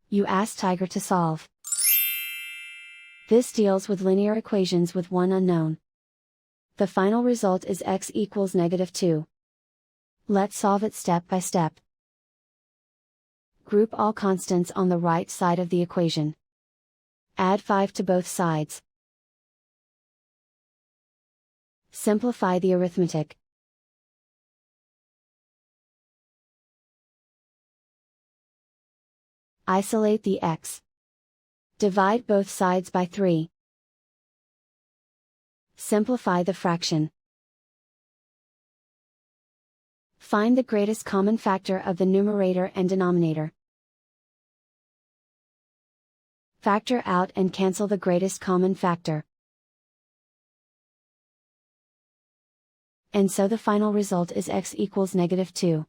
You ask Tiger to solve. This deals with linear equations with one unknown. The final result is x equals -2. Let's solve it step by step. Group all constants on the right side of the equation. Add 5 to both sides. Simplify the arithmetic. Isolate the x. Divide both sides by 3. Simplify the fraction. Find the greatest common factor of the numerator and denominator. Factor out and cancel the greatest common factor. And so the final result is x equals -2.